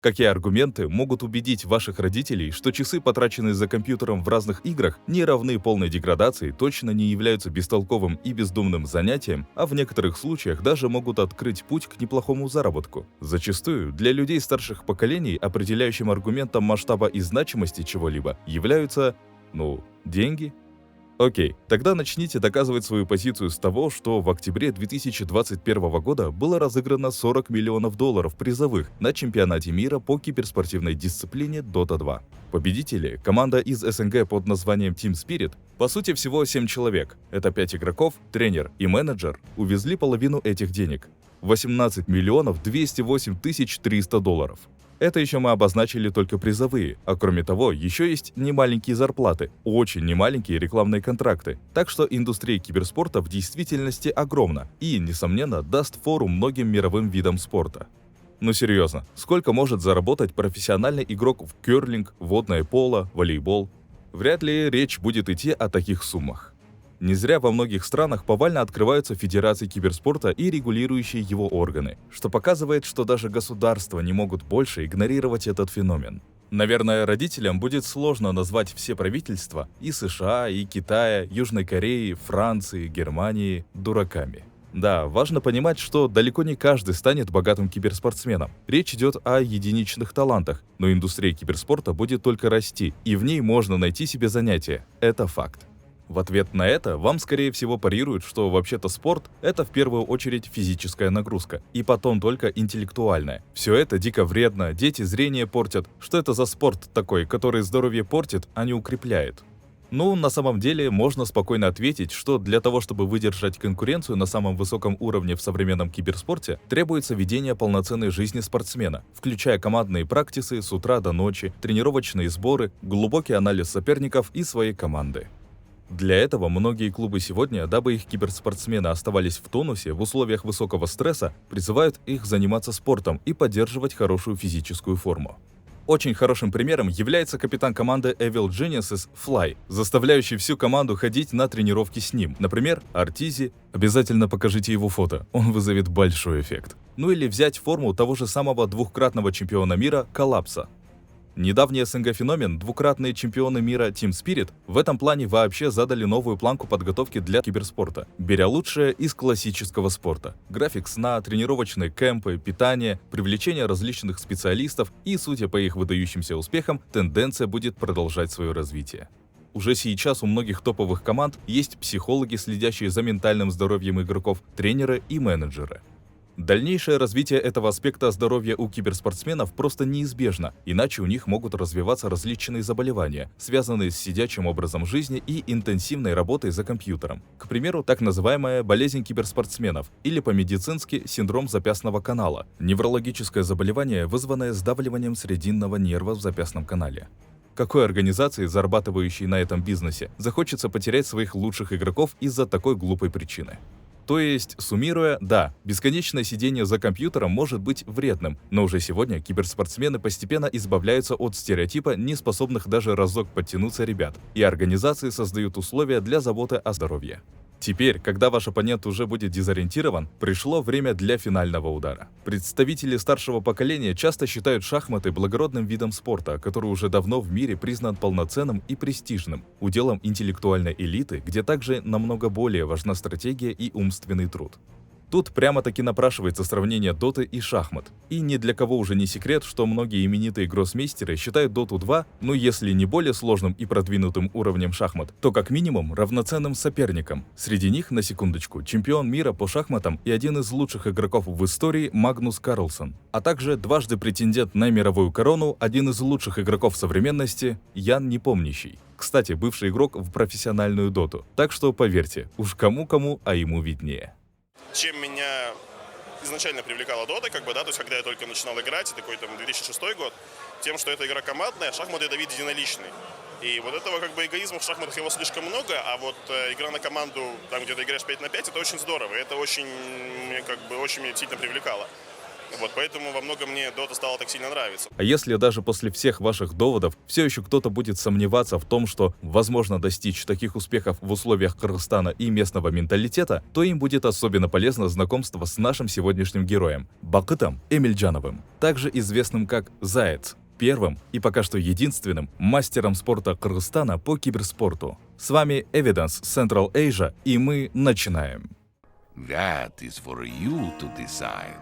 Какие аргументы могут убедить ваших родителей, что часы, потраченные за компьютером в разных играх, не равны полной деградации, точно не являются бестолковым и бездумным занятием, а в некоторых случаях даже могут открыть путь к неплохому заработку? Зачастую для людей старших поколений определяющим аргументом масштаба и значимости чего-либо являются, деньги. Окей, тогда начните доказывать свою позицию с того, что в октябре 2021 года было разыграно $40 миллионов призовых на чемпионате мира по киберспортивной дисциплине Dota 2. Победители, команда из СНГ под названием Team Spirit, по сути всего 7 человек, это 5 игроков, тренер и менеджер, увезли половину этих денег – $18 208 300. Это еще мы обозначили только призовые, а кроме того, еще есть немаленькие зарплаты, очень немаленькие рекламные контракты, так что индустрия киберспорта в действительности огромна и, несомненно, даст фору многим мировым видам спорта. Но серьезно, сколько может заработать профессиональный игрок в кёрлинг, водное поло, волейбол? Вряд ли речь будет идти о таких суммах. Не зря во многих странах повально открываются федерации киберспорта и регулирующие его органы, что показывает, что даже государства не могут больше игнорировать этот феномен. Наверное, родителям будет сложно назвать все правительства и США, и Китая, Южной Кореи, Франции, Германии дураками. Да, важно понимать, что далеко не каждый станет богатым киберспортсменом. Речь идет о единичных талантах, но индустрия киберспорта будет только расти, и в ней можно найти себе занятие. Это факт. В ответ на это вам, скорее всего, парируют, что вообще-то спорт – это в первую очередь физическая нагрузка, и потом только интеллектуальная. Все это дико вредно, дети зрение портят. Что это за спорт такой, который здоровье портит, а не укрепляет? На самом деле, можно спокойно ответить, что для того, чтобы выдержать конкуренцию на самом высоком уровне в современном киберспорте, требуется ведение полноценной жизни спортсмена, включая командные практисы с утра до ночи, тренировочные сборы, глубокий анализ соперников и своей команды. Для этого многие клубы сегодня, дабы их киберспортсмены оставались в тонусе в условиях высокого стресса, призывают их заниматься спортом и поддерживать хорошую физическую форму. Очень хорошим примером является капитан команды Evil Geniuses Fly, заставляющий всю команду ходить на тренировки с ним. Например, Артизи, обязательно покажите его фото, он вызовет большой эффект. Или взять форму того же самого двухкратного чемпиона мира Коллапса. Недавний СНГ-феномен, двукратные чемпионы мира Team Spirit, в этом плане вообще задали новую планку подготовки для киберспорта, беря лучшее из классического спорта. График сна, тренировочные кемпы, питание, привлечение различных специалистов и, судя по их выдающимся успехам, тенденция будет продолжать свое развитие. Уже сейчас у многих топовых команд есть психологи, следящие за ментальным здоровьем игроков, тренеры и менеджеры. Дальнейшее развитие этого аспекта здоровья у киберспортсменов просто неизбежно, иначе у них могут развиваться различные заболевания, связанные с сидячим образом жизни и интенсивной работой за компьютером. К примеру, так называемая болезнь киберспортсменов или по-медицински синдром запястного канала – неврологическое заболевание, вызванное сдавливанием срединного нерва в запястном канале. Какой организации, зарабатывающей на этом бизнесе, захочется потерять своих лучших игроков из-за такой глупой причины? То есть, суммируя, да, бесконечное сидение за компьютером может быть вредным, но уже сегодня киберспортсмены постепенно избавляются от стереотипа неспособных даже разок подтянуться ребят, и организации создают условия для заботы о здоровье. Теперь, когда ваш оппонент уже будет дезориентирован, пришло время для финального удара. Представители старшего поколения часто считают шахматы благородным видом спорта, который уже давно в мире признан полноценным и престижным, уделом интеллектуальной элиты, где также намного более важна стратегия и умственный труд. Тут прямо-таки напрашивается сравнение доты и шахмат. И ни для кого уже не секрет, что многие именитые гроссмейстеры считают доту 2, если не более сложным и продвинутым уровнем шахмат, то как минимум равноценным соперником. Среди них, на секундочку, чемпион мира по шахматам и один из лучших игроков в истории Магнус Карлсон, а также дважды претендент на мировую корону, один из лучших игроков современности Ян Непомнящий. Кстати, бывший игрок в профессиональную доту. Так что поверьте, уж кому-кому, а ему виднее. Чем меня изначально привлекала дота, то есть когда я только начинал играть, такой 2006 год, тем, что это игра командная, шахматы это вид единоличный. И вот этого эгоизма в шахматах его слишком много, а вот игра на команду, там где ты играешь 5 на 5, это очень здорово, это очень меня сильно привлекало. Вот поэтому во многом мне Dota стала так сильно нравиться. А если даже после всех ваших доводов все еще кто-то будет сомневаться в том, что возможно достичь таких успехов в условиях Кыргызстана и местного менталитета, то им будет особенно полезно знакомство с нашим сегодняшним героем – Бакытом Эмильджановым, также известным как Заяц, первым и пока что единственным мастером спорта Кыргызстана по киберспорту. С вами Evidence Central Asia, и мы начинаем. That is for you to decide.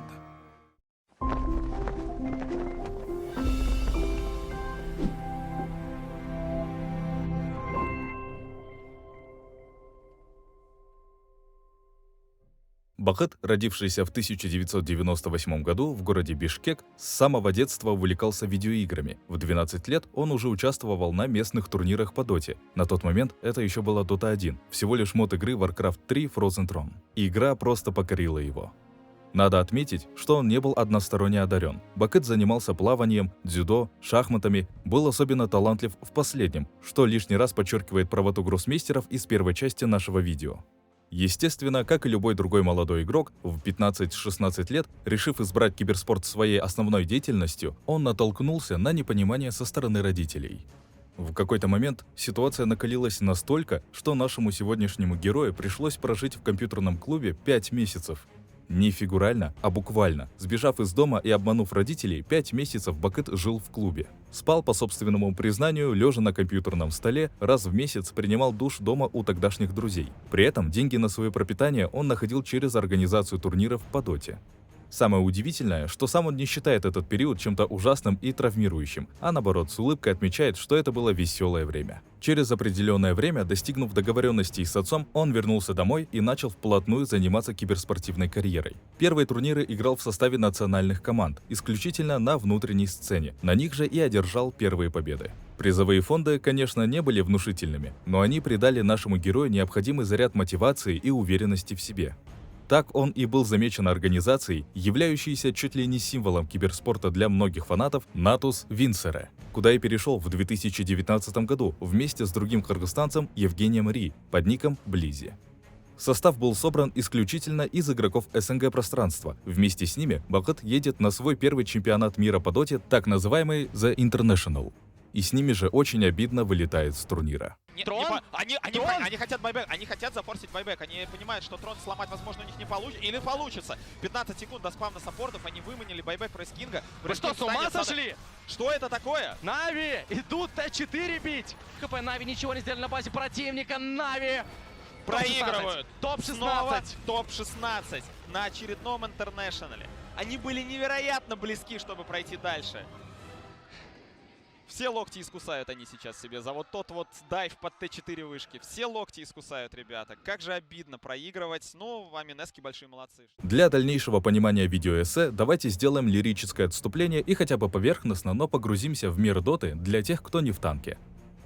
Бакыт, родившийся в 1998 году в городе Бишкек, с самого детства увлекался видеоиграми. В 12 лет он уже участвовал на местных турнирах по доте. На тот момент это еще была Dota 1, всего лишь мод игры Warcraft 3 Frozen Throne. Игра просто покорила его. Надо отметить, что он не был односторонне одарен. Бакыт занимался плаванием, дзюдо, шахматами, был особенно талантлив в последнем, что лишний раз подчеркивает правоту гроссмейстеров из первой части нашего видео. Естественно, как и любой другой молодой игрок, в 15-16 лет, решив избрать киберспорт своей основной деятельностью, он натолкнулся на непонимание со стороны родителей. В какой-то момент ситуация накалилась настолько, что нашему сегодняшнему герою пришлось прожить в компьютерном клубе 5 месяцев. Не фигурально, а буквально. Сбежав из дома и обманув родителей, 5 месяцев Бакыт жил в клубе. Спал, по собственному признанию, лежа на компьютерном столе, раз в месяц принимал душ дома у тогдашних друзей. При этом деньги на свое пропитание он находил через организацию турниров по доте. Самое удивительное, что сам он не считает этот период чем-то ужасным и травмирующим, а наоборот с улыбкой отмечает, что это было веселое время. Через определенное время, достигнув договоренностей с отцом, он вернулся домой и начал вплотную заниматься киберспортивной карьерой. Первые турниры играл в составе национальных команд, исключительно на внутренней сцене, на них же и одержал первые победы. Призовые фонды, конечно, не были внушительными, но они придали нашему герою необходимый заряд мотивации и уверенности в себе. Так он и был замечен организацией, являющейся чуть ли не символом киберспорта для многих фанатов, Natus Vincere, куда и перешел в 2019 году вместе с другим кыргызстанцем Евгением Ри под ником Близи. Состав был собран исключительно из игроков СНГ пространства. Вместе с ними Бакыт едет на свой первый чемпионат мира по доте, так называемый The International. И с ними же очень обидно вылетает с турнира. Трон? Они хотят байбек, они хотят зафорсить байбек, они понимают, что трон сломать, возможно, у них не получится, или получится. 15 секунд до спавна саппортов, они выманили байбек про Кинга. Вы что, с ума сошли? Что это такое? Нави идут Т4 бить! КП Нави ничего не сделали на базе противника, Нави проигрывают. Топ-16. Топ-16 на очередном интернешнале. Они были невероятно близки, чтобы пройти дальше. Все локти искусают они сейчас себе за вот тот вот дайв под Т4 вышки. Все локти искусают, ребята. Как же обидно проигрывать. Ну, аминески большие молодцы. Для дальнейшего понимания видеоэссе давайте сделаем лирическое отступление и хотя бы поверхностно, но погрузимся в мир доты для тех, кто не в танке.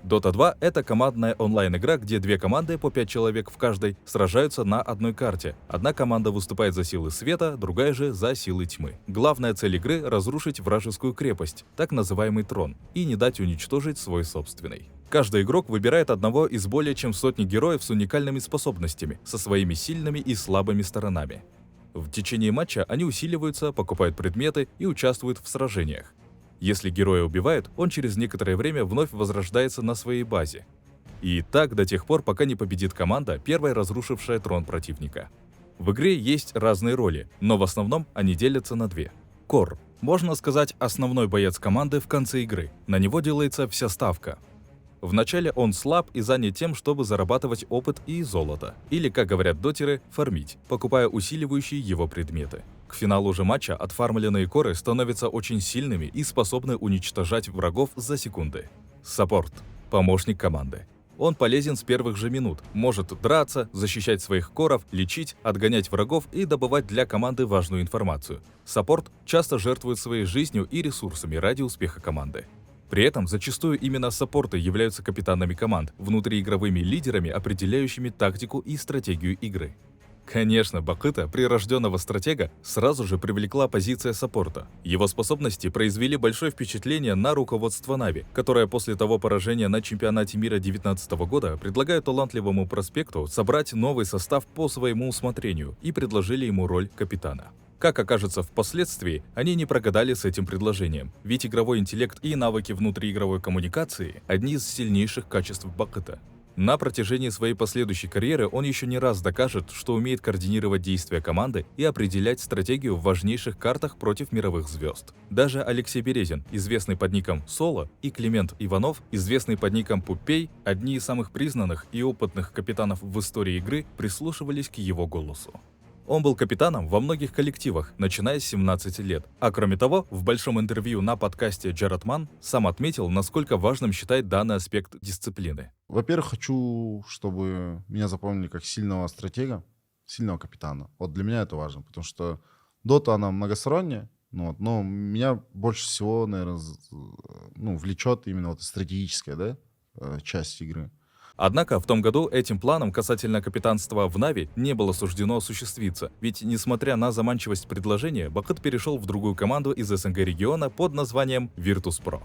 Dota 2 — это командная онлайн-игра, где две команды по 5 человек в каждой сражаются на одной карте. Одна команда выступает за силы света, другая же за силы тьмы. Главная цель игры — разрушить вражескую крепость, так называемый трон, и не дать уничтожить свой собственный. Каждый игрок выбирает одного из более чем сотни героев с уникальными способностями, со своими сильными и слабыми сторонами. В течение матча они усиливаются, покупают предметы и участвуют в сражениях. Если героя убивают, он через некоторое время вновь возрождается на своей базе. И так до тех пор, пока не победит команда, первая разрушившая трон противника. В игре есть разные роли, но в основном они делятся на две. Кор. Можно сказать, основной боец команды в конце игры. На него делается вся ставка. Вначале он слаб и занят тем, чтобы зарабатывать опыт и золото. Или, как говорят дотеры, фармить, покупая усиливающие его предметы. К финалу же матча отфармленные коры становятся очень сильными и способны уничтожать врагов за секунды. Саппорт. Помощник команды. Он полезен с первых же минут, может драться, защищать своих коров, лечить, отгонять врагов и добывать для команды важную информацию. Саппорт часто жертвует своей жизнью и ресурсами ради успеха команды. При этом зачастую именно саппорты являются капитанами команд, внутриигровыми лидерами, определяющими тактику и стратегию игры. Конечно, Бакыта, прирожденного стратега, сразу же привлекла позиция саппорта. Его способности произвели большое впечатление на руководство Нави, которое после того поражения на чемпионате мира 2019 года предлагает талантливому проспекту собрать новый состав по своему усмотрению и предложили ему роль капитана. Как окажется впоследствии, они не прогадали с этим предложением, ведь игровой интеллект и навыки внутриигровой коммуникации – одни из сильнейших качеств Бакыта. На протяжении своей последующей карьеры он еще не раз докажет, что умеет координировать действия команды и определять стратегию в важнейших картах против мировых звезд. Даже Алексей Березин, известный под ником Соло, и Климент Иванов, известный под ником Пупей, одни из самых признанных и опытных капитанов в истории игры, прислушивались к его голосу. Он был капитаном во многих коллективах, начиная с 17 лет. А кроме того, в большом интервью на подкасте Джаред Ман сам отметил, насколько важным считает данный аспект дисциплины. Во-первых, хочу, чтобы меня запомнили как сильного стратега, сильного капитана. Вот для меня это важно, потому что Дота, она многосторонняя, но меня больше всего, наверное, влечет именно вот стратегическая, часть игры. Однако в том году этим планом касательно капитанства в Нави не было суждено осуществиться, ведь несмотря на заманчивость предложения, Бакыт перешел в другую команду из СНГ региона под названием Virtus.pro.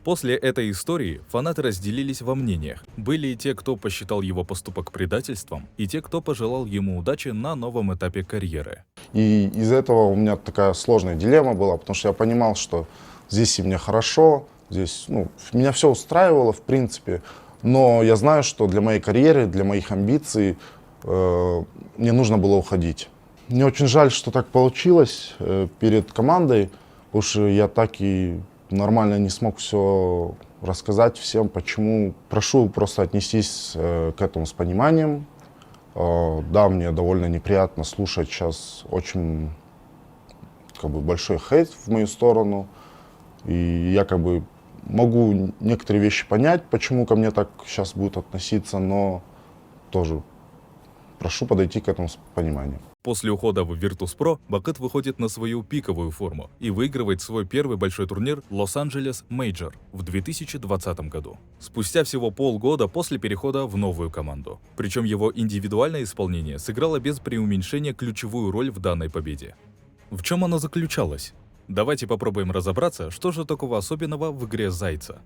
После этой истории фанаты разделились во мнениях. Были и те, кто посчитал его поступок предательством, и те, кто пожелал ему удачи на новом этапе карьеры. И из этого у меня такая сложная дилемма была, потому что я понимал, что здесь и мне хорошо, здесь меня все устраивало в принципе. Но я знаю, что для моей карьеры, для моих амбиций мне нужно было уходить. Мне очень жаль, что так получилось перед командой, потому что я так и нормально не смог все рассказать всем, почему. Прошу просто отнестись к этому с пониманием. Да, мне довольно неприятно слушать сейчас очень большой хейт в мою сторону. И я могу некоторые вещи понять, почему ко мне так сейчас будут относиться, но тоже прошу подойти к этому с пониманием. После ухода в Virtus.pro Бакыт выходит на свою пиковую форму и выигрывает свой первый большой турнир Лос-Анджелес Мейджор в 2020 году. Спустя всего полгода после перехода в новую команду. Причем его индивидуальное исполнение сыграло без преуменьшения ключевую роль в данной победе. В чем она заключалась? Давайте попробуем разобраться, что же такого особенного в игре Зайца.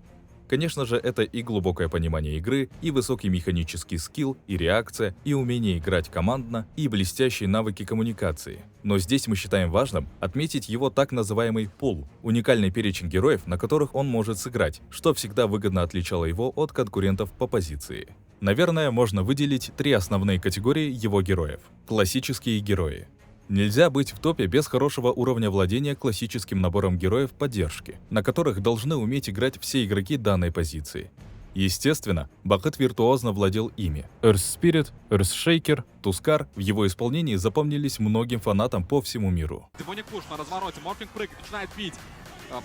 Конечно же, это и глубокое понимание игры, и высокий механический скилл, и реакция, и умение играть командно, и блестящие навыки коммуникации. Но здесь мы считаем важным отметить его так называемый пул – уникальный перечень героев, на которых он может сыграть, что всегда выгодно отличало его от конкурентов по позиции. Наверное, можно выделить три основные категории его героев. Классические герои. Нельзя быть в топе без хорошего уровня владения классическим набором героев поддержки, на которых должны уметь играть все игроки данной позиции. Естественно, Бакыт виртуозно владел ими. Earth Spirit, Earth Shaker, Тускар в его исполнении запомнились многим фанатам по всему миру. Демоник Пуш на развороте, Морфлинг прыгает, начинает бить.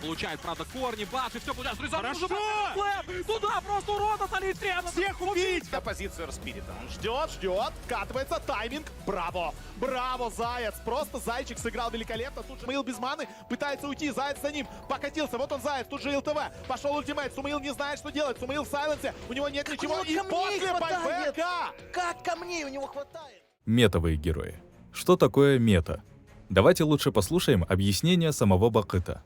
Получает, правда, корни, баф, и все, получается, Хорошо! Туда просто урода солить рядом! Всех убить! На позицию Спирита. Он ждет, вкатывается, тайминг. Браво! Браво, Заяц! Просто Зайчик сыграл великолепно. Тут же Сумаил без маны, пытается уйти, Заяц за ним. Покатился, вот он Заяц, тут же ЛТВ. Пошел ультимейт, Сумаил не знает, что делать. Сумаил в сайленсе, у него нет ничего. И после байбека! Как камней у него хватает? Метовые герои. Что такое мета? Давайте лучше послушаем объяснение самого Бакыта.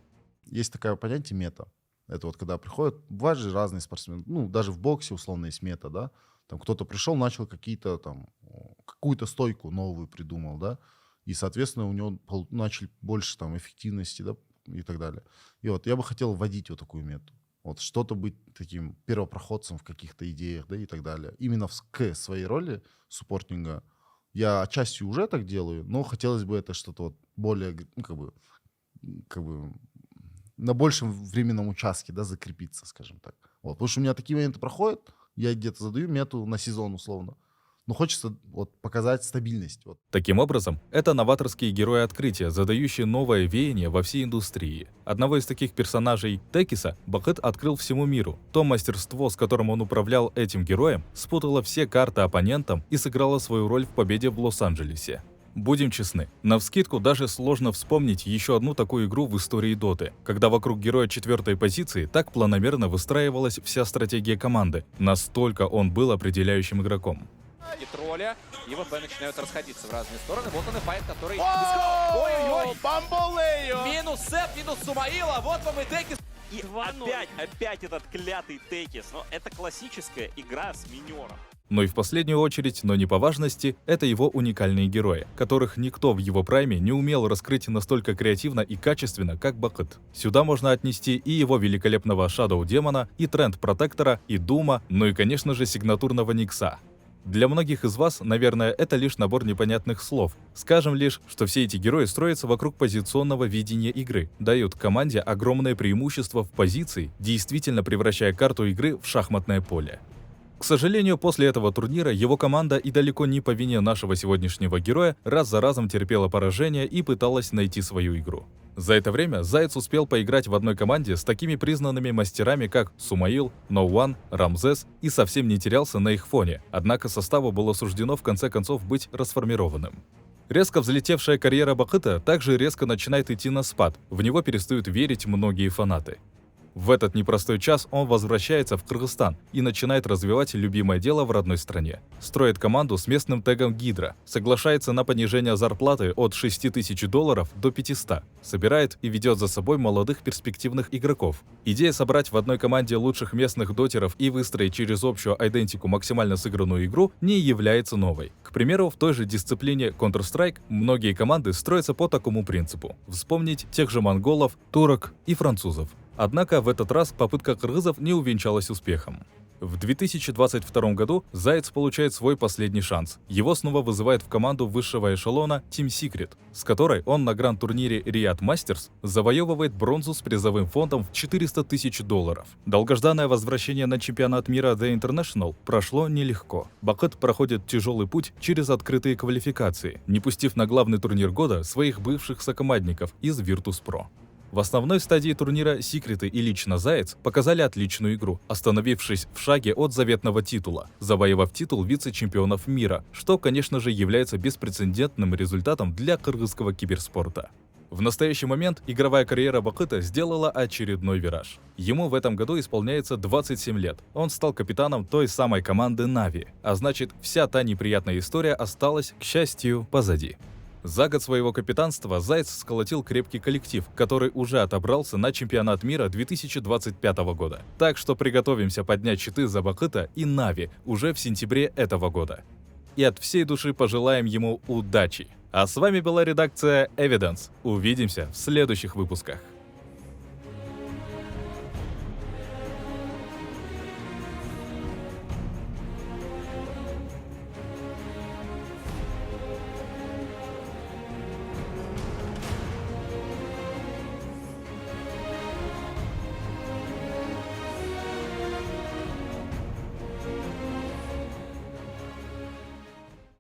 Есть такое понятие мета. Это вот когда приходят, бывают же разные спортсмены, даже в боксе условно есть мета, да. Там кто-то пришел, начал какую-то стойку новую придумал, да, и, соответственно, у него начали больше эффективности, да, и так далее. И вот я бы хотел вводить вот такую мету. Вот что-то быть таким первопроходцем в каких-то идеях, да, и так далее. Именно к своей роли суппортинга я отчасти уже так делаю, но хотелось бы это что-то вот более, на большем временном участке, да, закрепиться, скажем так. Вот. Потому что у меня такие моменты проходят, я где-то задаю мету на сезон условно, но хочется показать стабильность. Таким образом, это новаторские герои открытия, задающие новое веяние во всей индустрии. Одного из таких персонажей, Текиса, Бакыт открыл всему миру. То мастерство, с которым он управлял этим героем, спутало все карты оппонентам и сыграло свою роль в победе в Лос-Анджелесе. Будем честны, навскидку даже сложно вспомнить еще одну такую игру в истории Доты, когда вокруг героя 4-й позиции так планомерно выстраивалась вся стратегия команды, настолько он был определяющим игроком. И тролля, и ВП начинают расходиться в разные стороны. Вот он и файт, который... Ой-ой-ой! Бамболею! Минус Сет, минус Сумаила, вот вам и Текис. И опять этот клятый Текис. Но это классическая игра с минером. Но и в последнюю очередь, но не по важности, это его уникальные герои, которых никто в его прайме не умел раскрыть настолько креативно и качественно, как Бакыт. Сюда можно отнести и его великолепного Shadow Демона, и Тренд Протектора, и Дума, ну и, конечно же, сигнатурного Никса. Для многих из вас, наверное, это лишь набор непонятных слов. Скажем лишь, что все эти герои строятся вокруг позиционного видения игры, дают команде огромное преимущество в позиции, действительно превращая карту игры в шахматное поле. К сожалению, после этого турнира его команда, и далеко не по вине нашего сегодняшнего героя, раз за разом терпела поражение и пыталась найти свою игру. За это время Заяц успел поиграть в одной команде с такими признанными мастерами, как Сумаил, No One, Рамзес, и совсем не терялся на их фоне, однако составу было суждено в конце концов быть расформированным. Резко взлетевшая карьера Бакыта также резко начинает идти на спад, в него перестают верить многие фанаты. В этот непростой час он возвращается в Кыргызстан и начинает развивать любимое дело в родной стране. Строит команду с местным тегом Гидра, соглашается на понижение зарплаты от $6000 до 500, собирает и ведет за собой молодых перспективных игроков. Идея собрать в одной команде лучших местных дотеров и выстроить через общую айдентику максимально сыгранную игру не является новой. К примеру, в той же дисциплине Counter-Strike многие команды строятся по такому принципу. Вспомнить тех же монголов, турок и французов. Однако в этот раз попытка кыргызов не увенчалась успехом. В 2022 году Заяц получает свой последний шанс. Его снова вызывает в команду высшего эшелона Team Secret, с которой он на гранд-турнире Riyadh Masters завоевывает бронзу с призовым фондом в $400 000. Долгожданное возвращение на чемпионат мира The International прошло нелегко. Бакыт проходит тяжелый путь через открытые квалификации, не пустив на главный турнир года своих бывших сокомандников из Virtus.pro. В основной стадии турнира Секреты и лично Заяц показали отличную игру, остановившись в шаге от заветного титула, завоевав титул вице-чемпионов мира, что, конечно же, является беспрецедентным результатом для кыргызского киберспорта. В настоящий момент игровая карьера Бакыта сделала очередной вираж. Ему в этом году исполняется 27 лет. Он стал капитаном той самой команды Na'Vi, а значит, вся та неприятная история осталась, к счастью, позади. За год своего капитанства Заяц сколотил крепкий коллектив, который уже отобрался на чемпионат мира 2025 года. Так что приготовимся поднять щиты за Бакыта и Na'Vi уже в сентябре этого года. И от всей души пожелаем ему удачи. А с вами была редакция Evidence. Увидимся в следующих выпусках.